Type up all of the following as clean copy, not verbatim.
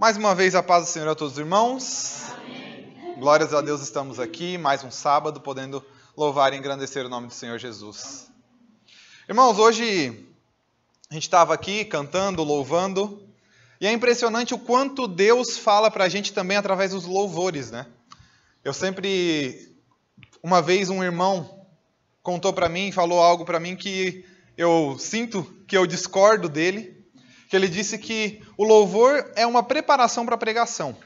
Mais uma vez, a paz do Senhor a todos os irmãos. Amém. Glórias a Deus, estamos aqui, mais um sábado, podendo louvar e engrandecer o nome do Senhor Jesus. Irmãos, hoje a gente estava aqui cantando, louvando, e é impressionante o quanto Deus fala para a gente também através dos louvores, né? Uma vez um irmão contou para mim, falou algo para mim que eu sinto que eu discordo dele, que ele disse que o louvor é uma preparação para a pregação.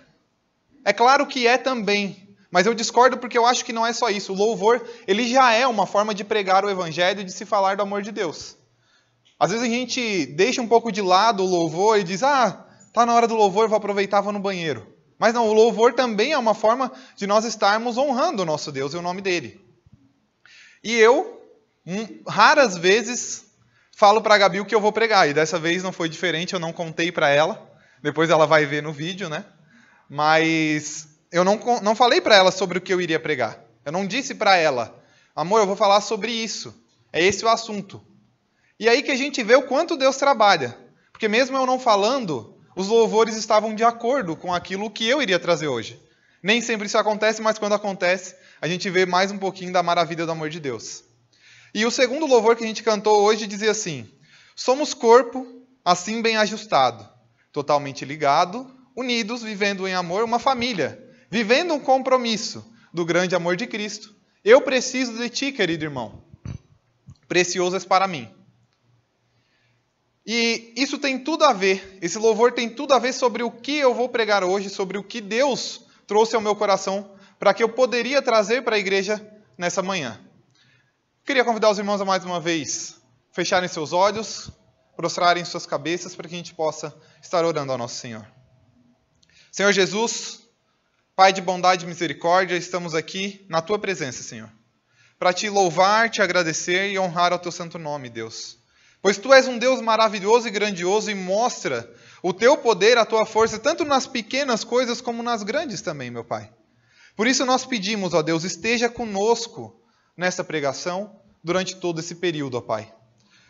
É claro que é também, mas eu discordo porque eu acho que não é só isso. O louvor, ele já é uma forma de pregar o evangelho e de se falar do amor de Deus. Às vezes a gente deixa um pouco de lado o louvor e diz, tá na hora do louvor, vou aproveitar, vou no banheiro. Mas não, o louvor também é uma forma de nós estarmos honrando o nosso Deus e o nome dele. E eu, raras vezes, falo para a Gabi o que eu vou pregar, e dessa vez não foi diferente, eu não contei para ela, depois ela vai ver no vídeo, né? Mas eu não falei para ela sobre o que eu iria pregar. Eu não disse para ela, amor, eu vou falar sobre isso, é esse o assunto. E aí que a gente vê o quanto Deus trabalha, porque mesmo eu não falando, os louvores estavam de acordo com aquilo que eu iria trazer hoje. Nem sempre isso acontece, mas quando acontece, a gente vê mais um pouquinho da maravilha do amor de Deus. E o segundo louvor que a gente cantou hoje dizia assim, somos corpo, assim bem ajustado, totalmente ligado, unidos, vivendo em amor, uma família, vivendo um compromisso do grande amor de Cristo. Eu preciso de ti, querido irmão. Precioso és para mim. E isso tem tudo a ver, esse louvor tem tudo a ver sobre o que eu vou pregar hoje, sobre o que Deus trouxe ao meu coração, para que eu poderia trazer para a igreja nessa manhã. Queria convidar os irmãos a mais uma vez fecharem seus olhos, prostrarem suas cabeças para que a gente possa estar orando ao nosso Senhor. Senhor Jesus, Pai de bondade e misericórdia, estamos aqui na Tua presença, Senhor, para Te louvar, Te agradecer e honrar ao Teu santo nome, Deus. Pois Tu és um Deus maravilhoso e grandioso e mostra o Teu poder, a Tua força, tanto nas pequenas coisas como nas grandes também, meu Pai. Por isso nós pedimos, ó Deus, esteja conosco nessa pregação durante todo esse período, ó Pai.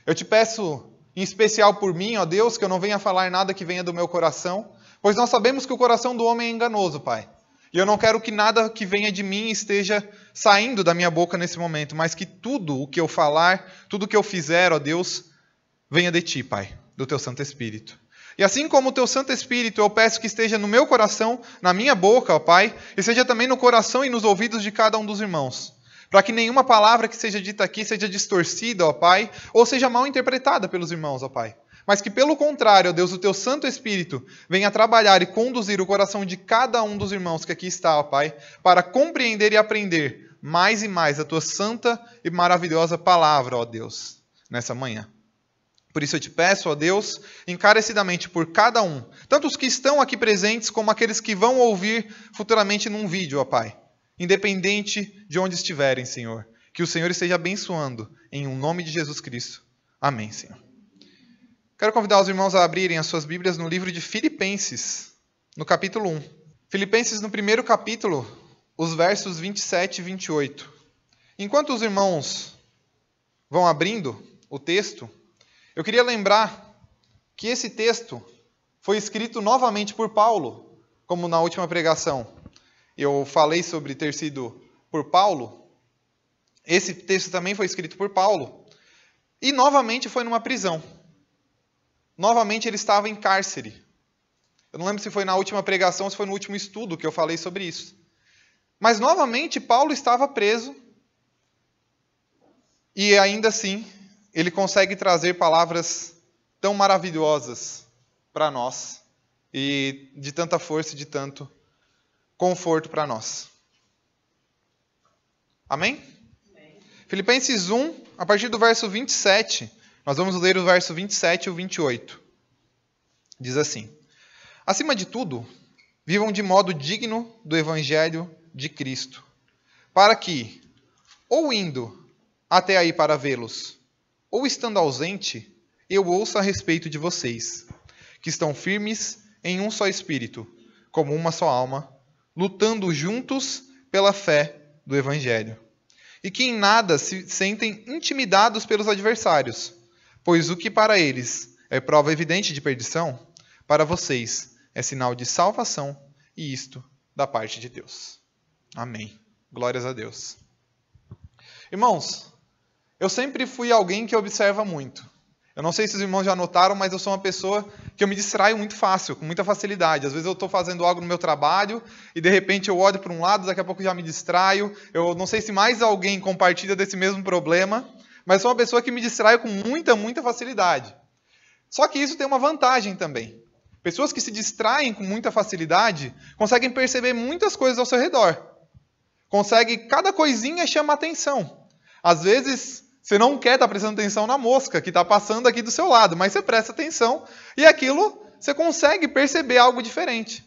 Eu te peço, em especial por mim, ó Deus, que eu não venha falar nada que venha do meu coração, pois nós sabemos que o coração do homem é enganoso, Pai. E eu não quero que nada que venha de mim esteja saindo da minha boca nesse momento, mas que tudo o que eu falar, tudo o que eu fizer, ó Deus, venha de Ti, Pai, do Teu Santo Espírito. E assim como o Teu Santo Espírito, eu peço que esteja no meu coração, na minha boca, ó Pai, e seja também no coração e nos ouvidos de cada um dos irmãos. Para que nenhuma palavra que seja dita aqui seja distorcida, ó Pai, ou seja mal interpretada pelos irmãos, ó Pai. Mas que, pelo contrário, ó Deus, o Teu Santo Espírito venha trabalhar e conduzir o coração de cada um dos irmãos que aqui está, ó Pai, para compreender e aprender mais e mais a Tua santa e maravilhosa palavra, ó Deus, nessa manhã. Por isso eu te peço, ó Deus, encarecidamente por cada um, tanto os que estão aqui presentes como aqueles que vão ouvir futuramente num vídeo, ó Pai. Independente de onde estiverem, Senhor. Que o Senhor esteja abençoando, em nome de Jesus Cristo. Amém, Senhor. Quero convidar os irmãos a abrirem as suas Bíblias no livro de Filipenses, no capítulo 1. Filipenses, no primeiro capítulo, os versos 27 e 28. Enquanto os irmãos vão abrindo o texto, eu queria lembrar que esse texto foi escrito novamente por Paulo, como na última pregação. Eu falei sobre ter sido por Paulo. Esse texto também foi escrito por Paulo. E novamente foi numa prisão. Novamente ele estava em cárcere. Eu não lembro se foi na última pregação ou se foi no último estudo que eu falei sobre isso. Mas novamente Paulo estava preso. E ainda assim, ele consegue trazer palavras tão maravilhosas para nós. E de tanta força e de tanto conforto para nós. Amém? Amém? Filipenses 1, a partir do verso 27, nós vamos ler o verso 27 e o 28. Diz assim: acima de tudo, vivam de modo digno do evangelho de Cristo, para que, ou indo até aí para vê-los, ou estando ausente, eu ouça a respeito de vocês, que estão firmes em um só espírito, como uma só alma, lutando juntos pela fé do Evangelho. E que em nada se sentem intimidados pelos adversários, pois o que para eles é prova evidente de perdição, para vocês é sinal de salvação, e isto da parte de Deus. Amém. Glórias a Deus. Irmãos, eu sempre fui alguém que observa muito. Eu não sei se os irmãos já notaram, mas eu sou uma pessoa que eu me distraio muito fácil, com muita facilidade. Às vezes eu estou fazendo algo no meu trabalho e de repente eu olho para um lado, daqui a pouco já me distraio. Eu não sei se mais alguém compartilha desse mesmo problema, mas sou uma pessoa que me distraio com muita facilidade. Só que isso tem uma vantagem também. Pessoas que se distraem com muita facilidade conseguem perceber muitas coisas ao seu redor. Cada coisinha chama atenção. Às vezes você não quer estar prestando atenção na mosca que está passando aqui do seu lado, mas você presta atenção e aquilo você consegue perceber algo diferente.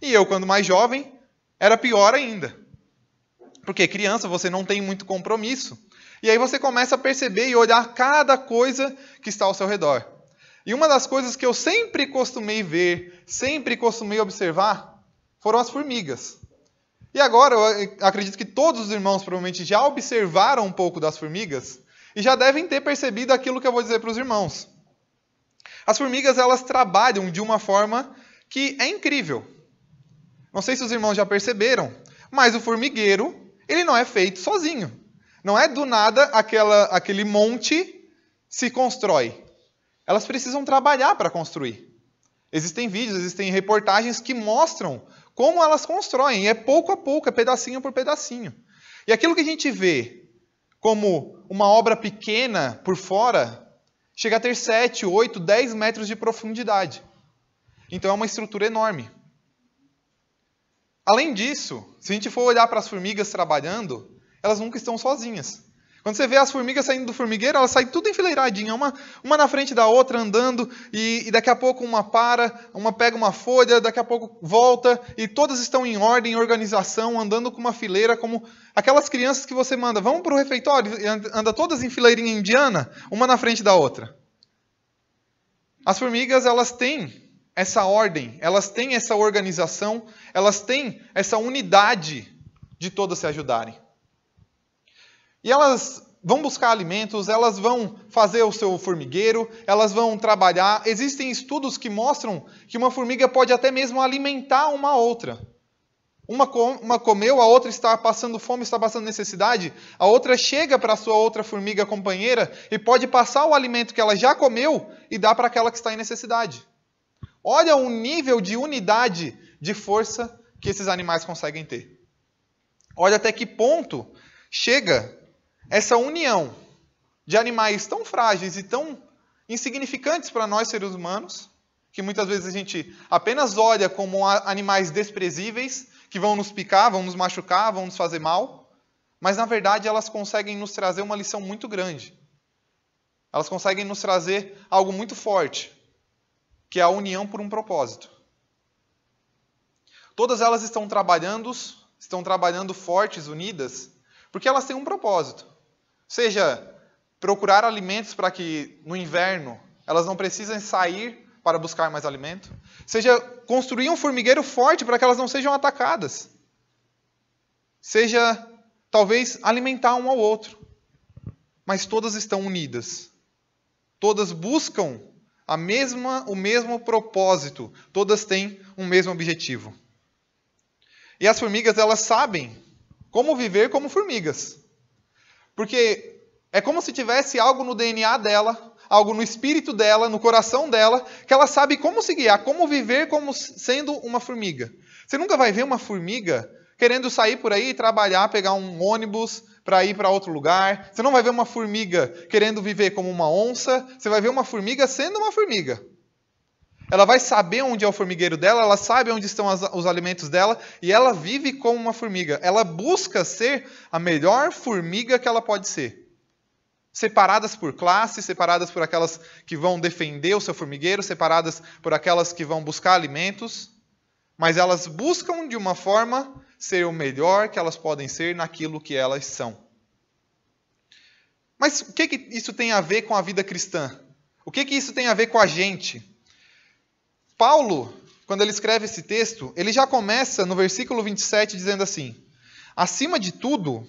E eu, quando mais jovem, era pior ainda. Porque criança, você não tem muito compromisso. E aí você começa a perceber e olhar cada coisa que está ao seu redor. E uma das coisas que eu sempre costumei ver, sempre costumei observar, foram as formigas. E agora, eu acredito que todos os irmãos provavelmente já observaram um pouco das formigas e já devem ter percebido aquilo que eu vou dizer para os irmãos. As formigas, elas trabalham de uma forma que é incrível. Não sei se os irmãos já perceberam, mas o formigueiro, ele não é feito sozinho. Não é do nada aquele monte se constrói. Elas precisam trabalhar para construir. Existem vídeos, existem reportagens que mostram como elas constroem. E é pouco a pouco, é pedacinho por pedacinho. E aquilo que a gente vê como uma obra pequena por fora, chega a ter 7, 8, 10 metros de profundidade. Então é uma estrutura enorme. Além disso, se a gente for olhar para as formigas trabalhando, elas nunca estão sozinhas. Quando você vê as formigas saindo do formigueiro, elas saem tudo enfileiradinha, uma na frente da outra, andando, e daqui a pouco uma pega uma folha, daqui a pouco volta, e todas estão em ordem, em organização, andando com uma fileira, como aquelas crianças que você manda, vamos para o refeitório, e anda todas em fileirinha indiana, uma na frente da outra. As formigas, elas têm essa ordem, elas têm essa organização, elas têm essa unidade de todas se ajudarem. E elas vão buscar alimentos, elas vão fazer o seu formigueiro, elas vão trabalhar. Existem estudos que mostram que uma formiga pode até mesmo alimentar uma outra. Uma comeu, a outra está passando fome, está passando necessidade, a outra chega para a sua outra formiga companheira e pode passar o alimento que ela já comeu e dar para aquela que está em necessidade. Olha o nível de unidade, de força que esses animais conseguem ter. Olha até que ponto chega essa união de animais tão frágeis e tão insignificantes para nós seres humanos, que muitas vezes a gente apenas olha como animais desprezíveis, que vão nos picar, vão nos machucar, vão nos fazer mal, mas na verdade elas conseguem nos trazer uma lição muito grande. Elas conseguem nos trazer algo muito forte, que é a união por um propósito. Todas elas estão trabalhando fortes, unidas, porque elas têm um propósito. Seja procurar alimentos para que no inverno elas não precisem sair para buscar mais alimento. Seja construir um formigueiro forte para que elas não sejam atacadas. Seja talvez alimentar um ao outro. Mas todas estão unidas. Todas buscam o mesmo propósito. Todas têm um mesmo objetivo. E as formigas, elas sabem como viver como formigas. Porque é como se tivesse algo no DNA dela, algo no espírito dela, no coração dela, que ela sabe como se guiar, como viver como sendo uma formiga. Você nunca vai ver uma formiga querendo sair por aí e trabalhar, pegar um ônibus para ir para outro lugar. Você não vai ver uma formiga querendo viver como uma onça. Você vai ver uma formiga sendo uma formiga. Ela vai saber onde é o formigueiro dela, ela sabe onde estão os alimentos dela, e ela vive como uma formiga. Ela busca ser a melhor formiga que ela pode ser. Separadas por classe, separadas por aquelas que vão defender o seu formigueiro, separadas por aquelas que vão buscar alimentos, mas elas buscam de uma forma ser o melhor que elas podem ser naquilo que elas são. Mas o que isso tem a ver com a vida cristã? O que isso tem a ver com a gente? Paulo, quando ele escreve esse texto, ele já começa no versículo 27 dizendo assim: acima de tudo,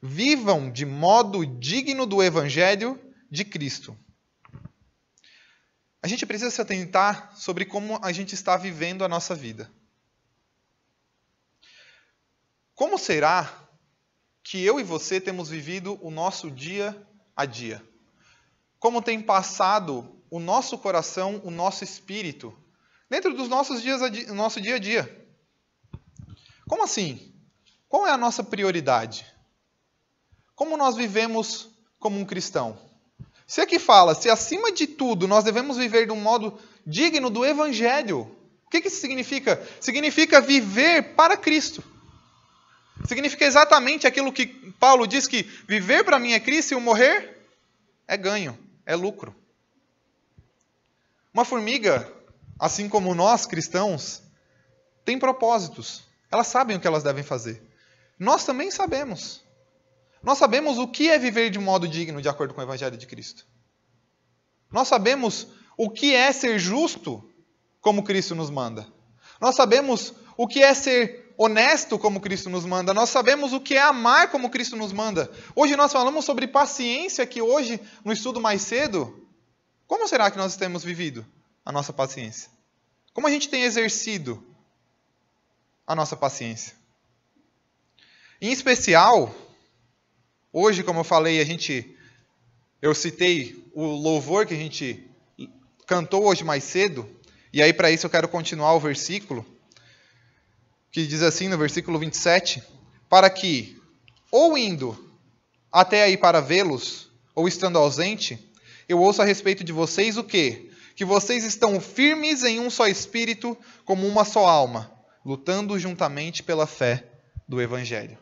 vivam de modo digno do evangelho de Cristo. a gente precisa se atentar sobre como a gente está vivendo a nossa vida. Como será que eu e você temos vivido o nosso dia a dia? Como tem passado o nosso coração, o nosso espírito, dentro dos nossos nosso dia a dia? Como assim? Qual é a nossa prioridade? Como nós vivemos como um cristão? Se aqui fala, se acima de tudo nós devemos viver de um modo digno do Evangelho, o que isso significa? Significa viver para Cristo. Significa exatamente aquilo que Paulo diz que viver para mim é Cristo e o morrer é ganho, é lucro. Uma formiga, assim como nós cristãos, tem propósitos. Elas sabem o que elas devem fazer. Nós também sabemos. Nós sabemos o que é viver de modo digno, de acordo com o Evangelho de Cristo. Nós sabemos o que é ser justo, como Cristo nos manda. Nós sabemos o que é ser honesto, como Cristo nos manda. Nós sabemos o que é amar, como Cristo nos manda. Hoje nós falamos sobre paciência, que hoje, no estudo mais cedo, como será que nós temos vivido a nossa paciência? Como a gente tem exercido a nossa paciência? Em especial, hoje, como eu falei, eu citei o louvor que a gente cantou hoje mais cedo, e aí para isso eu quero continuar o versículo, que diz assim no versículo 27, para que, ou indo até aí para vê-los, ou estando ausente, eu ouço a respeito de vocês o quê? Que vocês estão firmes em um só espírito, como uma só alma, lutando juntamente pela fé do Evangelho.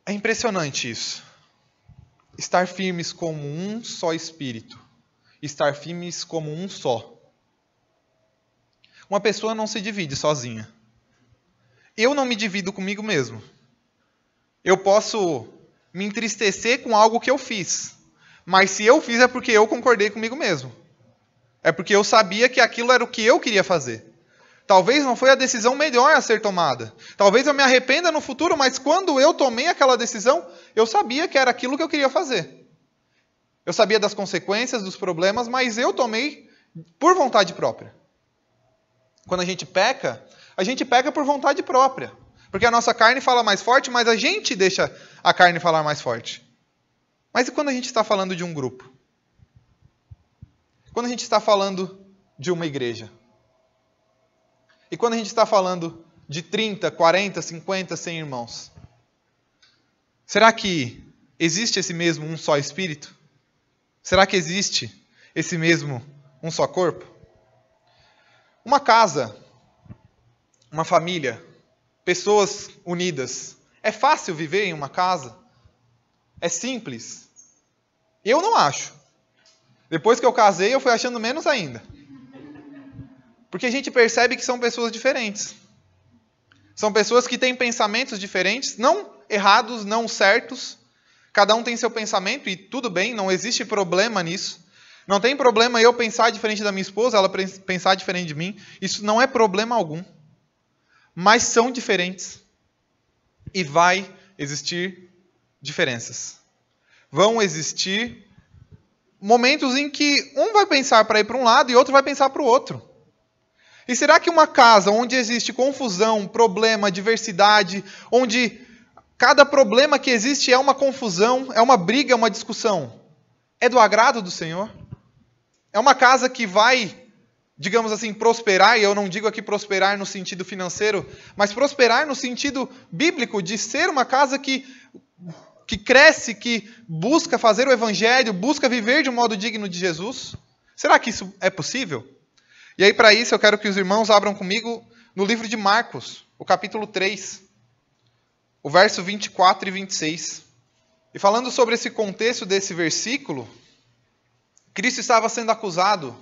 É impressionante isso. Estar firmes como um só espírito. Estar firmes como um só. Uma pessoa não se divide sozinha. Eu não me divido comigo mesmo. Eu posso me entristecer com algo que eu fiz. Mas se eu fiz é porque eu concordei comigo mesmo. É porque eu sabia que aquilo era o que eu queria fazer. Talvez não foi a decisão melhor a ser tomada. Talvez eu me arrependa no futuro, mas quando eu tomei aquela decisão, eu sabia que era aquilo que eu queria fazer. Eu sabia das consequências, dos problemas, mas eu tomei por vontade própria. Quando a gente peca por vontade própria. Porque a nossa carne fala mais forte, mas a gente deixa a carne falar mais forte. Mas e quando a gente está falando de um grupo? Quando a gente está falando de uma igreja? E quando a gente está falando de 30, 40, 50, 100 irmãos? Será que existe esse mesmo um só espírito? Será que existe esse mesmo um só corpo? Uma casa, uma família, pessoas unidas. É fácil viver em uma casa? É simples? Eu não acho. Depois que eu casei, eu fui achando menos ainda. Porque a gente percebe que são pessoas diferentes. São pessoas que têm pensamentos diferentes, não errados, não certos. Cada um tem seu pensamento e tudo bem, não existe problema nisso. Não tem problema eu pensar diferente da minha esposa, ela pensar diferente de mim. Isso não é problema algum. Mas são diferentes. E vai existir diferenças. Vão existir momentos em que um vai pensar para ir para um lado e outro vai pensar para o outro. E será que uma casa onde existe confusão, problema, diversidade, onde cada problema que existe é uma confusão, é uma briga, é uma discussão, é do agrado do Senhor? É uma casa que vai, digamos assim, prosperar, e eu não digo aqui prosperar no sentido financeiro, mas prosperar no sentido bíblico, de ser uma casa que cresce, que busca fazer o Evangelho, busca viver de um modo digno de Jesus? Será que isso é possível? E aí, para isso, eu quero que os irmãos abram comigo no livro de Marcos, o capítulo 3, o verso 24 e 26. E falando sobre esse contexto desse versículo, Cristo estava sendo acusado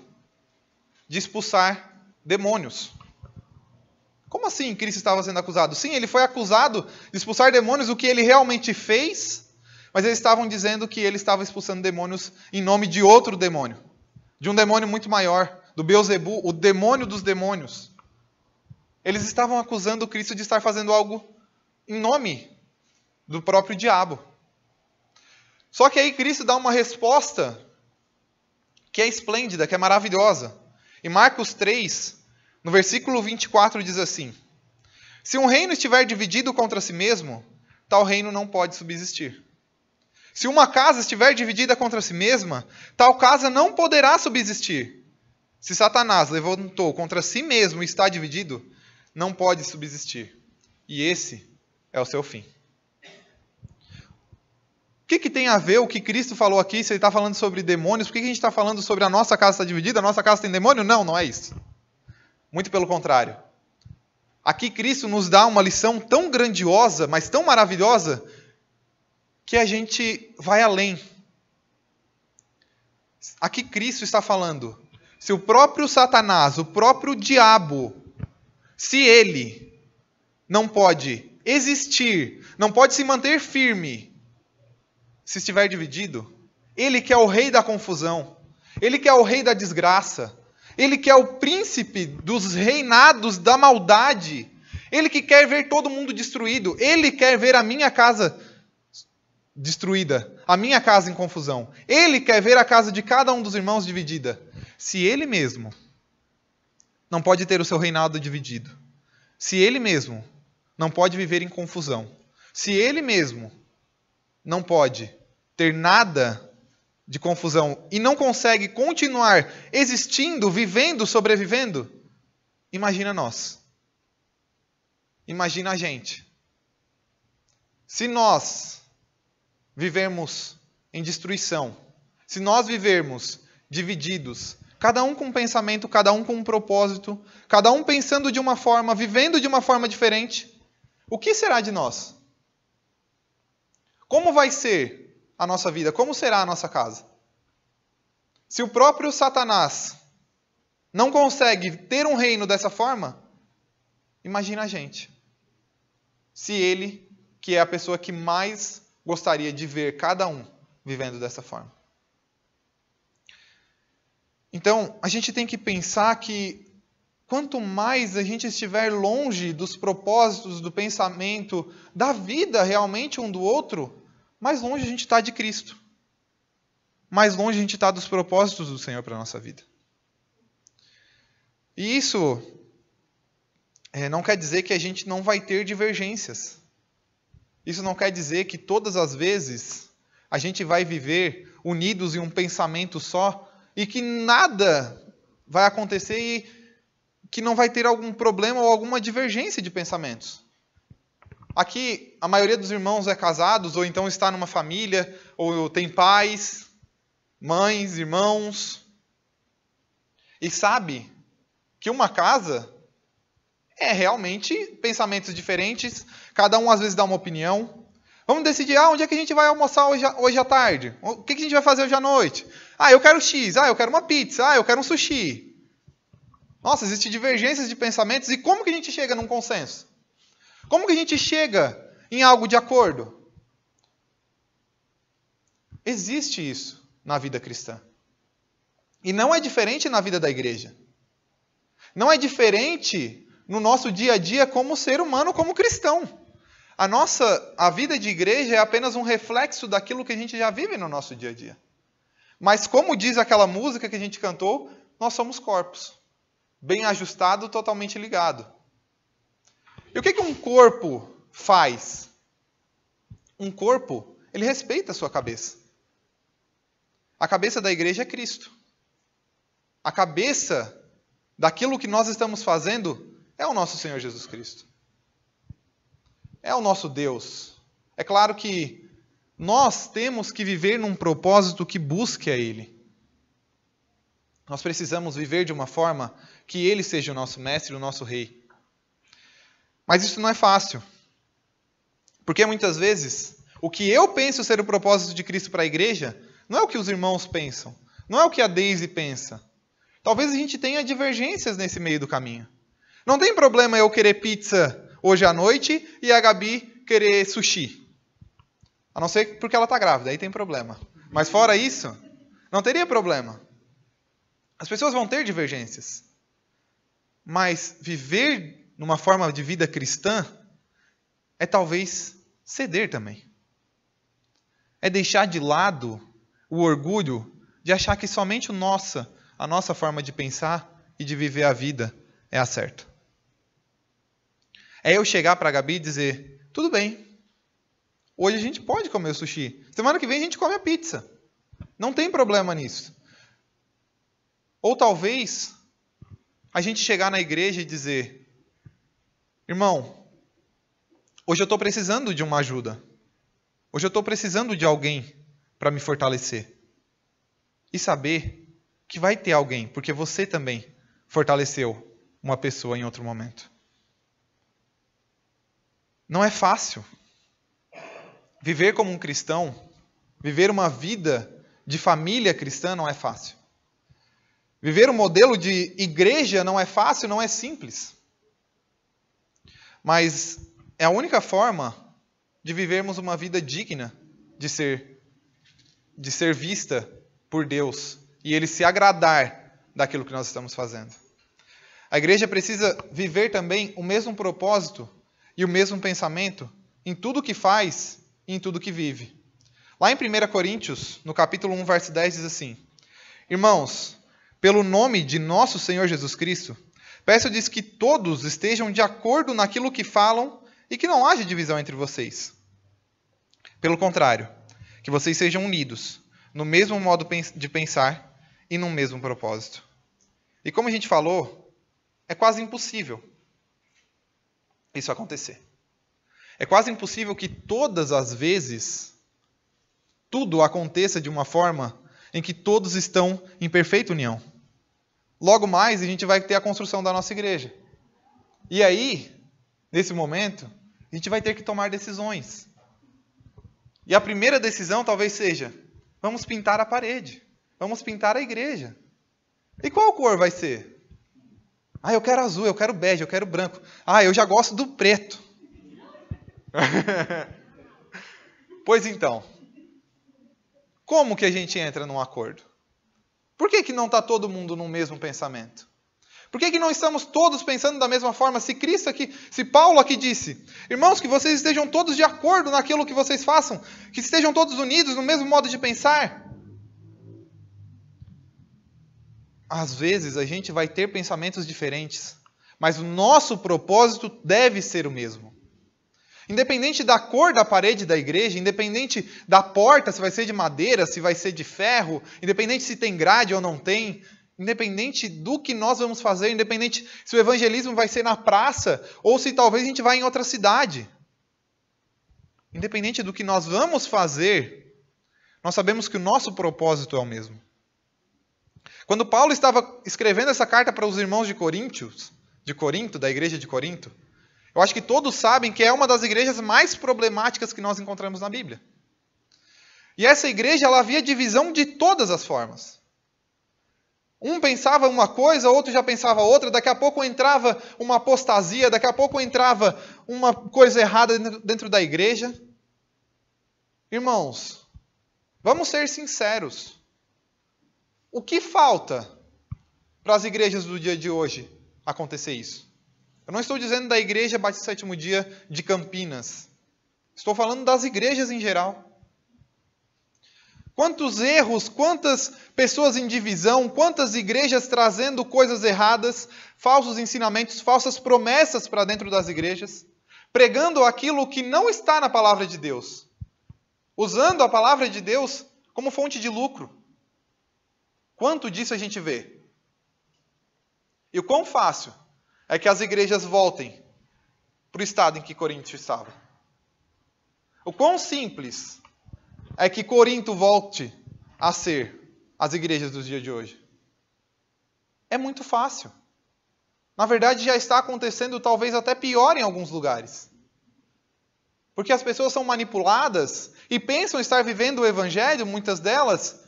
de expulsar demônios. Como assim Cristo estava sendo acusado? Sim, ele foi acusado de expulsar demônios, o que ele realmente fez, mas eles estavam dizendo que ele estava expulsando demônios em nome de outro demônio, de um demônio muito maior, do Beelzebu, o demônio dos demônios. Eles estavam acusando Cristo de estar fazendo algo em nome do próprio diabo. Só que aí Cristo dá uma resposta que é esplêndida, que é maravilhosa. Em Marcos 3, no versículo 24, diz assim: se um reino estiver dividido contra si mesmo, tal reino não pode subsistir. Se uma casa estiver dividida contra si mesma, tal casa não poderá subsistir. Se Satanás levantou contra si mesmo e está dividido, não pode subsistir. E esse é o seu fim. O que tem a ver o que Cristo falou aqui? Se ele está falando sobre demônios, por que a gente está falando sobre a nossa casa está dividida? A nossa casa tem demônio? Não, não é isso. Muito pelo contrário. Aqui Cristo nos dá uma lição tão grandiosa, mas tão maravilhosa, que a gente vai além. Aqui Cristo está falando, se o próprio Satanás, o próprio diabo, se ele não pode existir, não pode se manter firme, se estiver dividido, ele que é o rei da confusão, ele que é o rei da desgraça, ele que é o príncipe dos reinados da maldade, ele que quer ver todo mundo destruído, ele quer ver a minha casa destruída, a minha casa em confusão. Ele quer ver a casa de cada um dos irmãos dividida. Se ele mesmo não pode ter o seu reinado dividido, se ele mesmo não pode viver em confusão, se ele mesmo não pode ter nada de confusão e não consegue continuar existindo, vivendo, sobrevivendo, imagina nós. Imagina a gente. Se nós vivermos em destruição, se nós vivermos divididos, cada um com um pensamento, cada um com um propósito, cada um pensando de uma forma, vivendo de uma forma diferente, o que será de nós? Como vai ser a nossa vida? Como será a nossa casa? Se o próprio Satanás não consegue ter um reino dessa forma, imagina a gente. Se ele, que é a pessoa que mais gostaria de ver cada um vivendo dessa forma. Então, a gente tem que pensar que quanto mais a gente estiver longe dos propósitos, do pensamento, da vida realmente um do outro, mais longe a gente está de Cristo. Mais longe a gente está dos propósitos do Senhor para a nossa vida. E isso não quer dizer que a gente não vai ter divergências. Isso não quer dizer que todas as vezes a gente vai viver unidos em um pensamento só e que nada vai acontecer e que não vai ter algum problema ou alguma divergência de pensamentos. Aqui, a maioria dos irmãos é casados, ou então está numa família, ou tem pais, mães, irmãos, e sabe que uma casa é realmente pensamentos diferentes, cada um às vezes dá uma opinião. Vamos decidir, onde é que a gente vai almoçar hoje à tarde? O que a gente vai fazer hoje à noite? Eu quero X, eu quero uma pizza, eu quero um sushi. Nossa, existem divergências de pensamentos, e como que a gente chega num consenso? Como que a gente chega em algo de acordo? Existe isso na vida cristã. E não é diferente na vida da igreja. Não é diferente no nosso dia a dia como ser humano, como cristão. A vida de igreja é apenas um reflexo daquilo que a gente já vive no nosso dia a dia. Mas como diz aquela música que a gente cantou, nós somos corpos. Bem ajustado, totalmente ligado. E o que um corpo faz? Um corpo, ele respeita a sua cabeça. A cabeça da igreja é Cristo. A cabeça daquilo que nós estamos fazendo é o nosso Senhor Jesus Cristo. É o nosso Deus. É claro que nós temos que viver num propósito que busque a Ele. Nós precisamos viver de uma forma que Ele seja o nosso mestre, o nosso rei. Mas isso não é fácil. Porque muitas vezes, o que eu penso ser o propósito de Cristo para a igreja, não é o que os irmãos pensam. Não é o que a Daisy pensa. Talvez a gente tenha divergências nesse meio do caminho. Não tem problema eu querer pizza hoje à noite e a Gabi querer sushi. A não ser porque ela está grávida, aí tem problema. Mas fora isso, não teria problema. As pessoas vão ter divergências. Mas viver numa forma de vida cristã é talvez ceder também. É deixar de lado o orgulho de achar que somente a nossa forma de pensar e de viver a vida é a certa. É eu chegar para a Gabi e dizer, tudo bem, hoje a gente pode comer o sushi. Semana que vem a gente come a pizza. Não tem problema nisso. Ou talvez a gente chegar na igreja e dizer, irmão, hoje eu estou precisando de uma ajuda. Hoje eu estou precisando de alguém para me fortalecer. E saber que vai ter alguém, porque você também fortaleceu uma pessoa em outro momento. Não é fácil. Viver como um cristão, viver uma vida de família cristã não é fácil. Viver um modelo de igreja não é fácil, não é simples. Mas é a única forma de vivermos uma vida digna de ser vista por Deus e Ele se agradar daquilo que nós estamos fazendo. A igreja precisa viver também o mesmo propósito e o mesmo pensamento em tudo que faz e em tudo que vive. Lá em 1 Coríntios, no capítulo 1, verso 10, diz assim, irmãos, pelo nome de nosso Senhor Jesus Cristo, peço-lhes que todos estejam de acordo naquilo que falam e que não haja divisão entre vocês. Pelo contrário, que vocês sejam unidos no mesmo modo de pensar e no mesmo propósito. E como a gente falou, é quase impossível isso acontecer. É quase impossível que todas as vezes tudo aconteça de uma forma em que todos estão em perfeita união. Logo mais, a gente vai ter a construção da nossa igreja. E aí, nesse momento, a gente vai ter que tomar decisões. E a primeira decisão talvez seja, vamos pintar a parede. Vamos pintar a igreja. E qual cor vai ser? Ah, eu quero azul, eu quero bege, eu quero branco. Ah, eu já gosto do preto. Pois então, como que a gente entra num acordo? Por que não está todo mundo no mesmo pensamento? Por que não estamos todos pensando da mesma forma? Se Paulo aqui disse, irmãos, que vocês estejam todos de acordo naquilo que vocês façam, que estejam todos unidos no mesmo modo de pensar. Às vezes a gente vai ter pensamentos diferentes, mas o nosso propósito deve ser o mesmo. Independente da cor da parede da igreja, independente da porta, se vai ser de madeira, se vai ser de ferro, independente se tem grade ou não tem, independente do que nós vamos fazer, independente se o evangelismo vai ser na praça ou se talvez a gente vá em outra cidade. Independente do que nós vamos fazer, nós sabemos que o nosso propósito é o mesmo. Quando Paulo estava escrevendo essa carta para os irmãos de Corinto, da igreja de Corinto, eu acho que todos sabem que é uma das igrejas mais problemáticas que nós encontramos na Bíblia. E essa igreja, ela havia divisão de todas as formas. Um pensava uma coisa, outro já pensava outra, daqui a pouco entrava uma apostasia, daqui a pouco entrava uma coisa errada dentro da igreja. Irmãos, vamos ser sinceros. O que falta para as igrejas do dia de hoje acontecer isso? Eu não estou dizendo da Igreja Batista Sétimo Dia de Campinas. Estou falando das igrejas em geral. Quantos erros, quantas pessoas em divisão, quantas igrejas trazendo coisas erradas, falsos ensinamentos, falsas promessas para dentro das igrejas, pregando aquilo que não está na palavra de Deus, usando a palavra de Deus como fonte de lucro. Quanto disso a gente vê? E o quão fácil é que as igrejas voltem para o estado em que Corinto estava. O quão simples é que Corinto volte a ser as igrejas dos dias de hoje. É muito fácil. Na verdade, já está acontecendo talvez até pior em alguns lugares. Porque as pessoas são manipuladas e pensam estar vivendo o evangelho, muitas delas,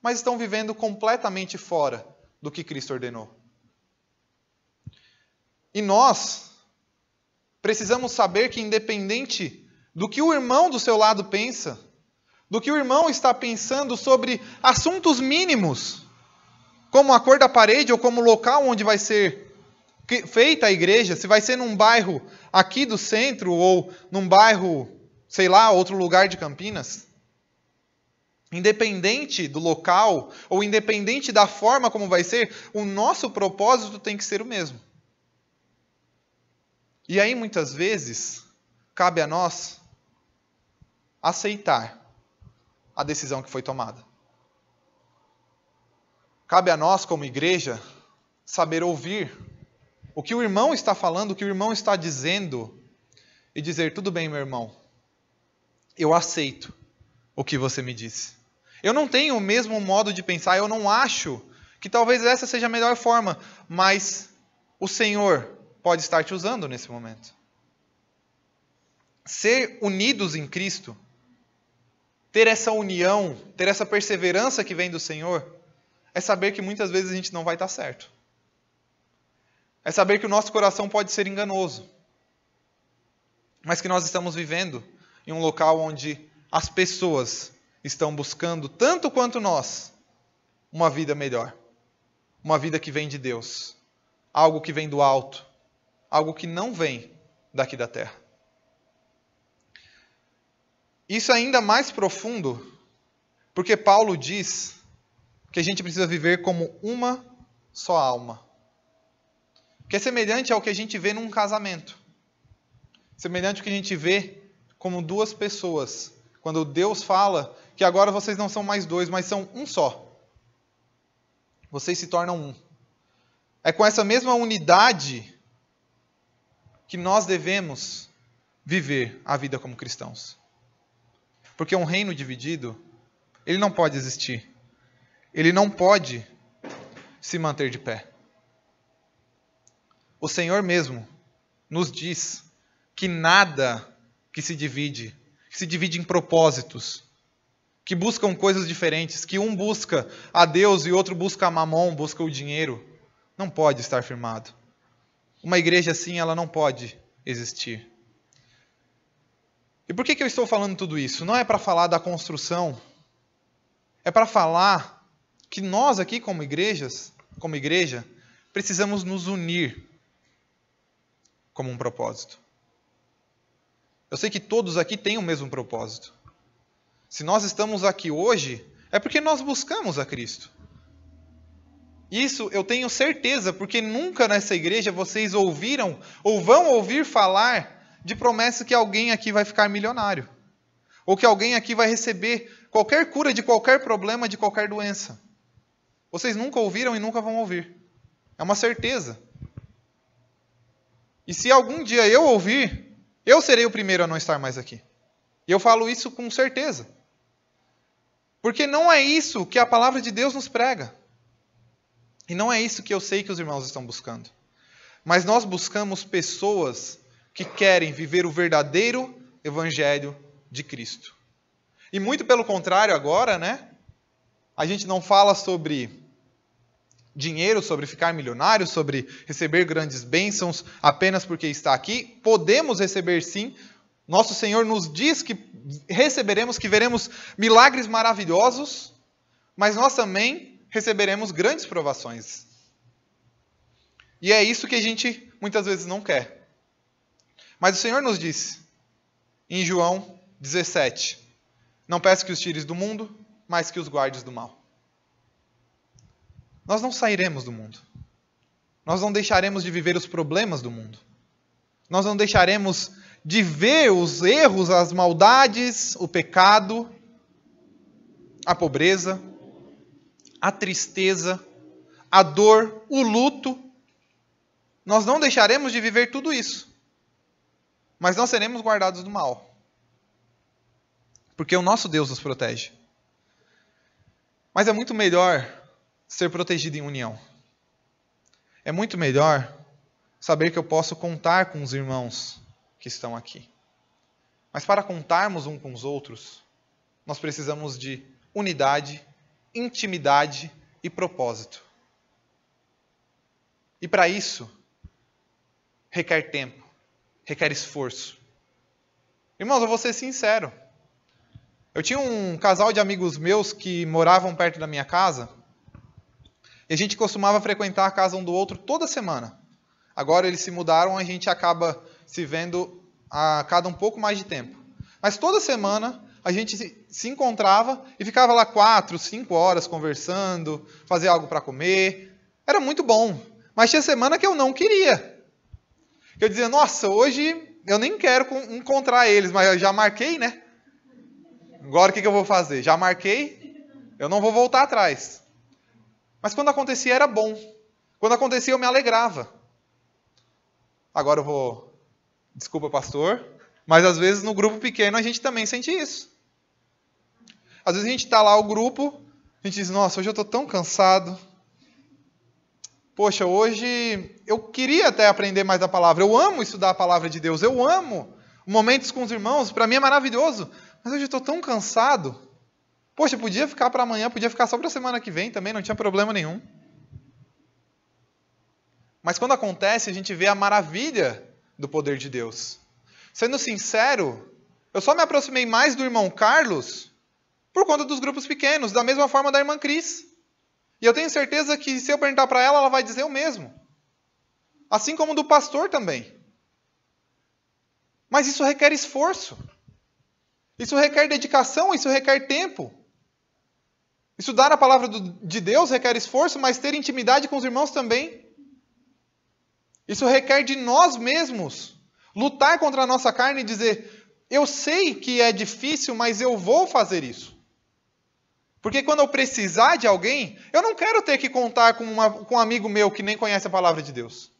mas estão vivendo completamente fora do que Cristo ordenou. E nós precisamos saber que, independente do que o irmão do seu lado pensa, do que o irmão está pensando sobre assuntos mínimos, como a cor da parede ou como o local onde vai ser feita a igreja, se vai ser num bairro aqui do centro ou num bairro, sei lá, outro lugar de Campinas, Independente do local, ou independente da forma como vai ser, o nosso propósito tem que ser o mesmo. E aí, muitas vezes, cabe a nós aceitar a decisão que foi tomada. Cabe a nós, como igreja, saber ouvir o que o irmão está falando, o que o irmão está dizendo, e dizer: tudo bem, meu irmão, eu aceito o que você me disse. Eu não tenho o mesmo modo de pensar, eu não acho que talvez essa seja a melhor forma, mas o Senhor pode estar te usando nesse momento. Ser unidos em Cristo, ter essa união, ter essa perseverança que vem do Senhor, é saber que muitas vezes a gente não vai estar certo. É saber que o nosso coração pode ser enganoso, mas que nós estamos vivendo em um local onde as pessoas estão buscando, tanto quanto nós, uma vida melhor. Uma vida que vem de Deus. Algo que vem do alto. Algo que não vem daqui da terra. Isso é ainda mais profundo, porque Paulo diz que a gente precisa viver como uma só alma. Que é semelhante ao que a gente vê num casamento. Semelhante ao que a gente vê como duas pessoas. Quando Deus fala que agora vocês não são mais dois, mas são um só. Vocês se tornam um. É com essa mesma unidade que nós devemos viver a vida como cristãos. Porque um reino dividido, ele não pode existir. Ele não pode se manter de pé. O Senhor mesmo nos diz que nada que se divide em propósitos, que buscam coisas diferentes, que um busca a Deus e outro busca a mamon, busca o dinheiro, não pode estar firmado. Uma igreja assim, ela não pode existir. E por que eu estou falando tudo isso? Não é para falar da construção, é para falar que nós aqui como igreja, precisamos nos unir como um propósito. Eu sei que todos aqui têm o mesmo propósito. Se nós estamos aqui hoje, é porque nós buscamos a Cristo. Isso eu tenho certeza, porque nunca nessa igreja vocês ouviram ou vão ouvir falar de promessa que alguém aqui vai ficar milionário. Ou que alguém aqui vai receber qualquer cura de qualquer problema, de qualquer doença. Vocês nunca ouviram e nunca vão ouvir. É uma certeza. E se algum dia eu ouvir, eu serei o primeiro a não estar mais aqui. E eu falo isso com certeza. Porque não é isso que a palavra de Deus nos prega. E não é isso que eu sei que os irmãos estão buscando. Mas nós buscamos pessoas que querem viver o verdadeiro evangelho de Cristo. E muito pelo contrário agora, né? A gente não fala sobre dinheiro, sobre ficar milionário, sobre receber grandes bênçãos apenas porque está aqui. Podemos receber sim. Nosso Senhor nos diz que receberemos, que veremos milagres maravilhosos, mas nós também receberemos grandes provações. E é isso que a gente muitas vezes não quer. Mas o Senhor nos disse, em João 17, não peço que os tires do mundo, mas que os guardes do mal. Nós não sairemos do mundo. Nós não deixaremos de viver os problemas do mundo. Nós não deixaremos de ver os erros, as maldades, o pecado, a pobreza, a tristeza, a dor, o luto. Nós não deixaremos de viver tudo isso. Mas não seremos guardados do mal. Porque o nosso Deus nos protege. Mas é muito melhor ser protegido em união. É muito melhor saber que eu posso contar com os irmãos que estão aqui. Mas para contarmos uns com os outros, nós precisamos de unidade, intimidade e propósito. E para isso, requer tempo, requer esforço. Irmãos, eu vou ser sincero. Eu tinha um casal de amigos meus que moravam perto da minha casa, e a gente costumava frequentar a casa um do outro toda semana. Agora eles se mudaram, a gente acaba se vendo a cada um pouco mais de tempo. Mas toda semana a gente se encontrava e ficava lá 4, 5 horas conversando, fazia algo para comer. Era muito bom. Mas tinha semana que eu não queria. Eu dizia, nossa, hoje eu nem quero encontrar eles, mas eu já marquei, né? Agora o que eu vou fazer? Já marquei, eu não vou voltar atrás. Mas quando acontecia era bom. Quando acontecia eu me alegrava. Agora eu vou... Desculpa, pastor, mas às vezes no grupo pequeno a gente também sente isso. Às vezes a gente está lá, o grupo, a gente diz, nossa, hoje eu estou tão cansado. Poxa, hoje eu queria até aprender mais a palavra. Eu amo estudar a palavra de Deus. Eu amo momentos com os irmãos. Para mim é maravilhoso. Mas hoje eu estou tão cansado. Poxa, podia ficar para amanhã, podia ficar só para a semana que vem também, não tinha problema nenhum. Mas quando acontece, a gente vê a maravilha do poder de Deus. Sendo sincero, eu só me aproximei mais do irmão Carlos por conta dos grupos pequenos, da mesma forma da irmã Cris. E eu tenho certeza que se eu perguntar para ela, ela vai dizer o mesmo. Assim como do pastor também. Mas isso requer esforço. Isso requer dedicação, isso requer tempo. Estudar a palavra de Deus requer esforço, mas ter intimidade com os irmãos também. Isso requer de nós mesmos lutar contra a nossa carne e dizer, eu sei que é difícil, mas eu vou fazer isso. Porque quando eu precisar de alguém, eu não quero ter que contar com um amigo meu que nem conhece a palavra de Deus.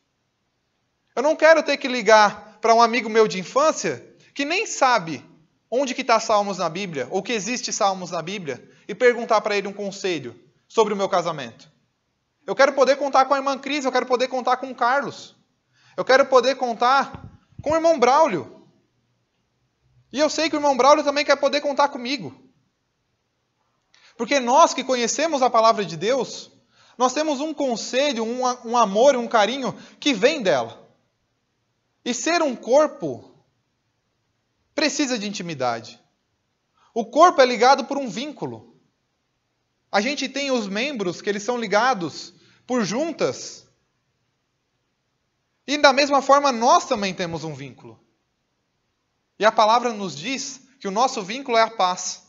Eu não quero ter que ligar para um amigo meu de infância que nem sabe onde que está Salmos na Bíblia, ou que existe Salmos na Bíblia, e perguntar para ele um conselho sobre o meu casamento. Eu quero poder contar com a irmã Cris, eu quero poder contar com o Carlos. Eu quero poder contar com o irmão Braulio. E eu sei que o irmão Braulio também quer poder contar comigo. Porque nós que conhecemos a palavra de Deus, nós temos um conselho, um amor, um carinho que vem dela. E ser um corpo precisa de intimidade. O corpo é ligado por um vínculo. A gente tem os membros que eles são ligados por juntas. E da mesma forma nós também temos um vínculo. E a palavra nos diz que o nosso vínculo é a paz.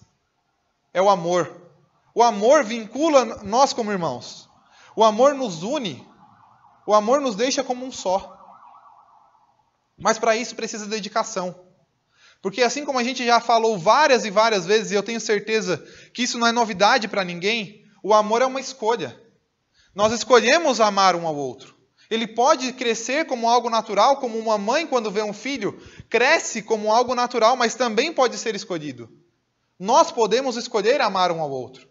É o amor. O amor vincula nós como irmãos. O amor nos une. O amor nos deixa como um só. Mas para isso precisa de dedicação. Porque assim como a gente já falou várias e várias vezes, e eu tenho certeza que isso não é novidade para ninguém, o amor é uma escolha. Nós escolhemos amar um ao outro. Ele pode crescer como algo natural, como uma mãe quando vê um filho, cresce como algo natural, mas também pode ser escolhido. Nós podemos escolher amar um ao outro.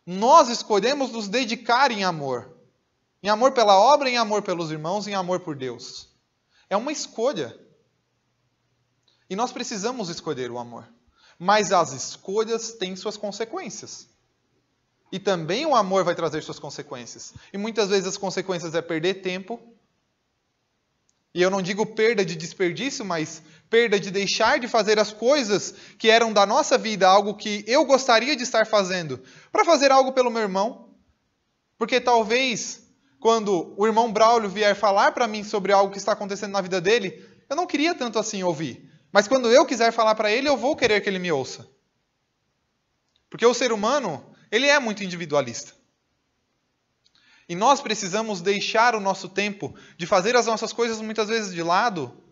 Nós escolhemos nos dedicar em amor. Em amor pela obra, em amor pelos irmãos, em amor por Deus. É uma escolha. E nós precisamos escolher o amor. Mas as escolhas têm suas consequências. E também o amor vai trazer suas consequências. E muitas vezes as consequências é perder tempo. E eu não digo perda de desperdício, mas perda de deixar de fazer as coisas que eram da nossa vida, algo que eu gostaria de estar fazendo, para fazer algo pelo meu irmão. Porque talvez, quando o irmão Braulio vier falar para mim sobre algo que está acontecendo na vida dele, eu não queria tanto assim ouvir. Mas quando eu quiser falar para ele, eu vou querer que ele me ouça. Porque o ser humano, ele é muito individualista. E nós precisamos deixar o nosso tempo de fazer as nossas coisas muitas vezes de lado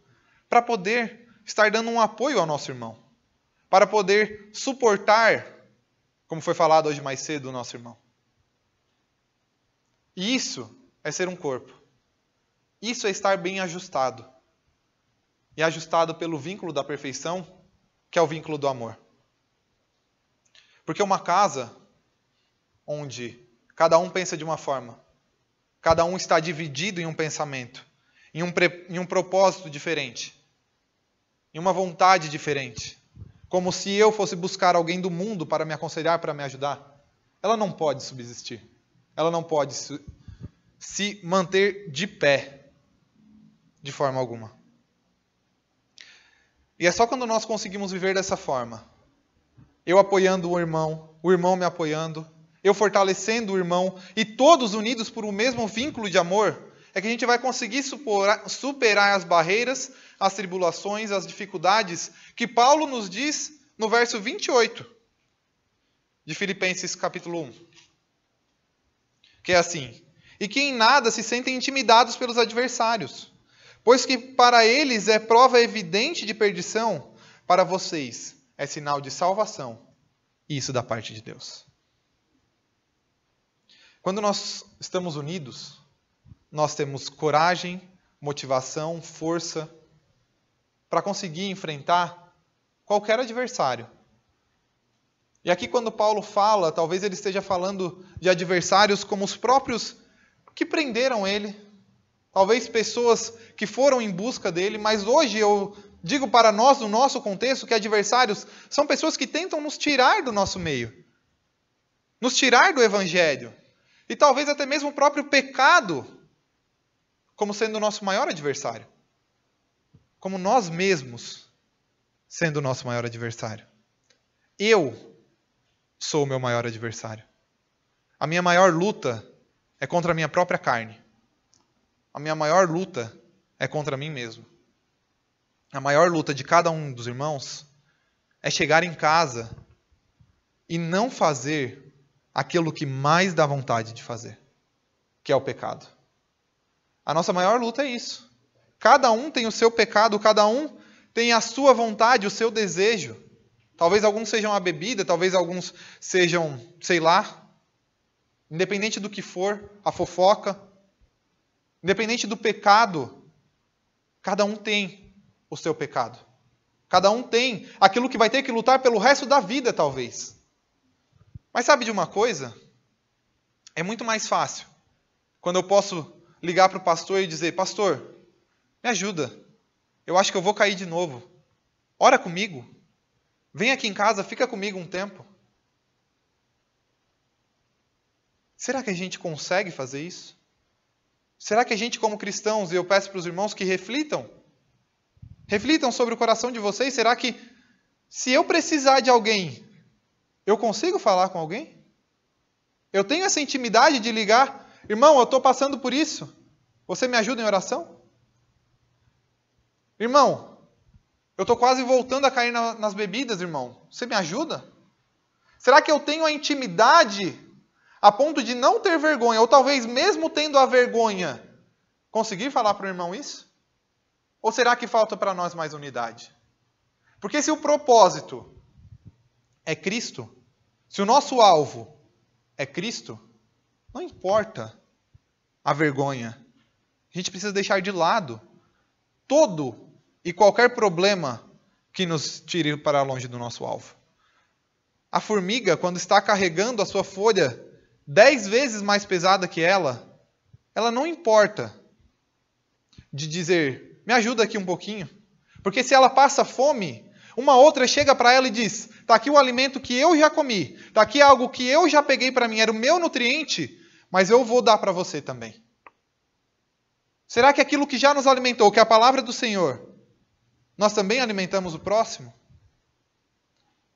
para poder estar dando um apoio ao nosso irmão. Para poder suportar, como foi falado hoje mais cedo, o nosso irmão. E isso é ser um corpo. Isso é estar bem ajustado. E ajustado pelo vínculo da perfeição, que é o vínculo do amor. Porque uma casa onde cada um pensa de uma forma, cada um está dividido em um pensamento, em um propósito diferente, em uma vontade diferente, como se eu fosse buscar alguém do mundo para me aconselhar, para me ajudar, ela não pode subsistir. Ela não pode se manter de pé, de forma alguma. E é só quando nós conseguimos viver dessa forma, eu apoiando o irmão me apoiando, eu fortalecendo o irmão, e todos unidos por um mesmo vínculo de amor, é que a gente vai conseguir superar as barreiras, as tribulações, as dificuldades que Paulo nos diz no verso 28 de Filipenses capítulo 1. Que é assim: e que em nada se sentem intimidados pelos adversários, pois que para eles é prova evidente de perdição, para vocês é sinal de salvação, e isso da parte de Deus. Quando nós estamos unidos, nós temos coragem, motivação, força para conseguir enfrentar qualquer adversário. E aqui quando Paulo fala, talvez ele esteja falando de adversários como os próprios que prenderam ele, talvez pessoas que foram em busca dele, mas hoje eu digo para nós, no nosso contexto, que adversários são pessoas que tentam nos tirar do nosso meio, nos tirar do evangelho, e talvez até mesmo o próprio pecado como sendo o nosso maior adversário, como nós mesmos sendo o nosso maior adversário. Eu sou o meu maior adversário. A minha maior luta é contra a minha própria carne. A minha maior luta é contra mim mesmo. A maior luta de cada um dos irmãos é chegar em casa e não fazer aquilo que mais dá vontade de fazer, que é o pecado. A nossa maior luta é isso. Cada um tem o seu pecado, cada um tem a sua vontade, o seu desejo. Talvez alguns sejam a bebida, talvez alguns sejam, sei lá, independente do que for, a fofoca, independente do pecado, cada um tem o seu pecado. Cada um tem aquilo que vai ter que lutar pelo resto da vida, talvez. Mas sabe de uma coisa? É muito mais fácil quando eu posso ligar para o pastor e dizer: pastor, me ajuda, eu acho que eu vou cair de novo. Ora comigo. Vem aqui em casa, fica comigo um tempo. Será que a gente consegue fazer isso? Será que a gente, como cristãos, e eu peço para os irmãos que reflitam sobre o coração de vocês, será que se eu precisar de alguém, eu consigo falar com alguém? Eu tenho essa intimidade de ligar: irmão, eu estou passando por isso, você me ajuda em oração? Irmão, eu estou quase voltando a cair nas bebidas, irmão. Você me ajuda? Será que eu tenho a intimidade a ponto de não ter vergonha, ou talvez mesmo tendo a vergonha, conseguir falar para o irmão isso? Ou será que falta para nós mais unidade? Porque se o propósito é Cristo, se o nosso alvo é Cristo, não importa a vergonha. A gente precisa deixar de lado todo e qualquer problema que nos tire para longe do nosso alvo. A formiga, quando está carregando a sua folha 10 vezes mais pesada que ela não importa de dizer: me ajuda aqui um pouquinho. Porque se ela passa fome, uma outra chega para ela e diz: está aqui o alimento que eu já comi, está aqui algo que eu já peguei para mim, era o meu nutriente, mas eu vou dar para você também. Será que aquilo que já nos alimentou, que é a palavra do Senhor, nós também alimentamos o próximo?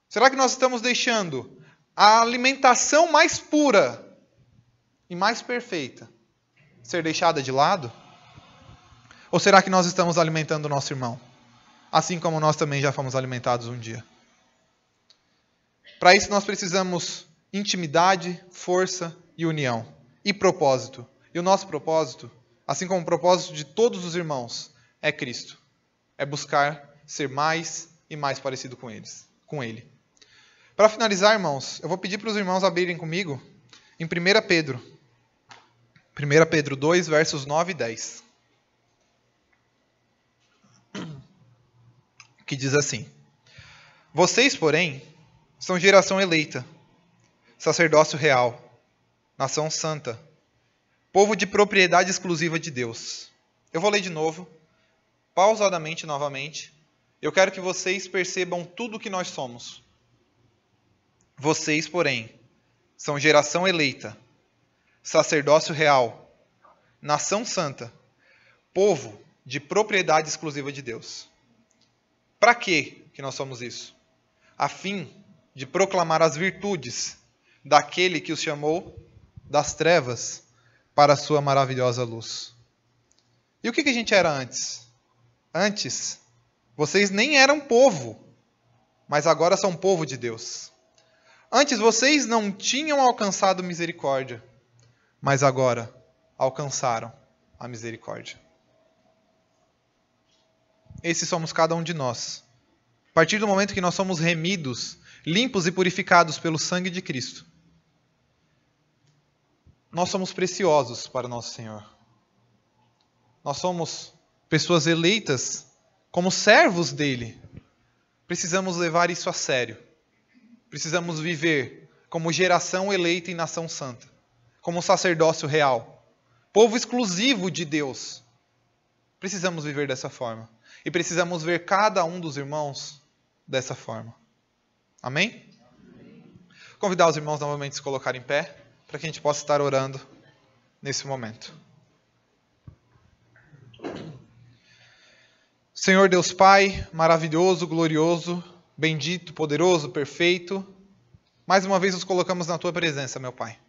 Será que nós estamos deixando a alimentação mais pura e mais perfeita ser deixada de lado? Ou será que nós estamos alimentando o nosso irmão, assim como nós também já fomos alimentados um dia? Para isso nós precisamos intimidade, força e união. E propósito. E o nosso propósito, assim como o propósito de todos os irmãos, é Cristo. É buscar ser mais e mais parecido com Ele. Para finalizar, irmãos, eu vou pedir para os irmãos abrirem comigo em 1 Pedro. 1 Pedro 2, versos 9 e 10. Que diz assim: vocês, porém, são geração eleita, sacerdócio real, nação santa, povo de propriedade exclusiva de Deus. Eu vou ler de novo, pausadamente novamente. Eu quero que vocês percebam tudo o que nós somos. Vocês, porém, são geração eleita, sacerdócio real, nação santa, povo de propriedade exclusiva de Deus. Para que nós somos isso? A fim de proclamar as virtudes daquele que os chamou das trevas para a sua maravilhosa luz. E o que a gente era antes? Antes, vocês nem eram povo. mas agora são povo de Deus. Antes vocês não tinham alcançado misericórdia, mas agora alcançaram a misericórdia. Esses somos cada um de nós. A partir do momento que nós somos remidos, limpos e purificados pelo sangue de Cristo, nós somos preciosos para o nosso Senhor. Nós somos pessoas eleitas como servos dele. Precisamos levar isso a sério. Precisamos viver como geração eleita e nação santa, como sacerdócio real, povo exclusivo de Deus. Precisamos viver dessa forma. E precisamos ver cada um dos irmãos dessa forma. Amém? Convidar os irmãos novamente a se colocarem em pé, para que a gente possa estar orando nesse momento. Senhor Deus Pai, maravilhoso, glorioso, bendito, poderoso, perfeito, mais uma vez nos colocamos na Tua presença, meu Pai,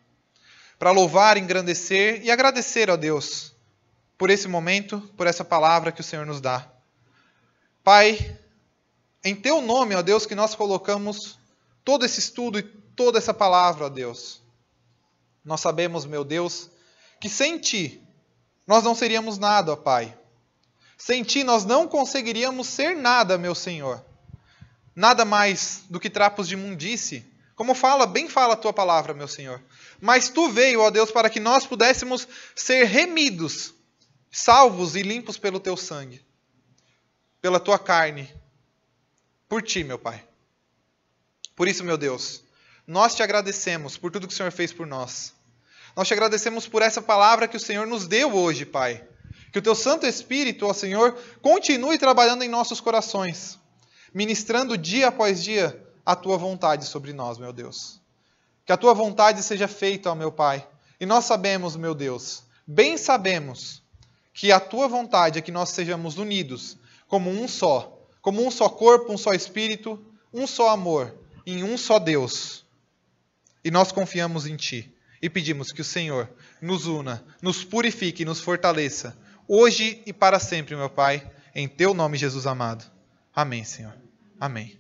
para louvar, engrandecer e agradecer a Deus por esse momento, por essa palavra que o Senhor nos dá. Pai, em Teu nome, ó Deus, que nós colocamos todo esse estudo e toda essa palavra, ó Deus. Nós sabemos, meu Deus, que sem Ti nós não seríamos nada, ó Pai. Sem Ti nós não conseguiríamos ser nada, meu Senhor. Nada mais do que trapos de imundície. Como bem fala a Tua palavra, meu Senhor. Mas Tu veio, ó Deus, para que nós pudéssemos ser remidos, salvos e limpos pelo Teu sangue. Pela Tua carne. Por Ti, meu Pai. Por isso, meu Deus, nós Te agradecemos por tudo que o Senhor fez por nós. Nós Te agradecemos por essa palavra que o Senhor nos deu hoje, Pai. Que o Teu Santo Espírito, ó Senhor, continue trabalhando em nossos corações, ministrando dia após dia a Tua vontade sobre nós, meu Deus. Que a Tua vontade seja feita, ó meu Pai. E nós sabemos, meu Deus, bem sabemos, que a Tua vontade é que nós sejamos unidos como um só corpo, um só Espírito, um só amor, em um só Deus. E nós confiamos em Ti e pedimos que o Senhor nos una, nos purifique e nos fortaleça, hoje e para sempre, meu Pai, em Teu nome, Jesus amado. Amém, Senhor. Amém.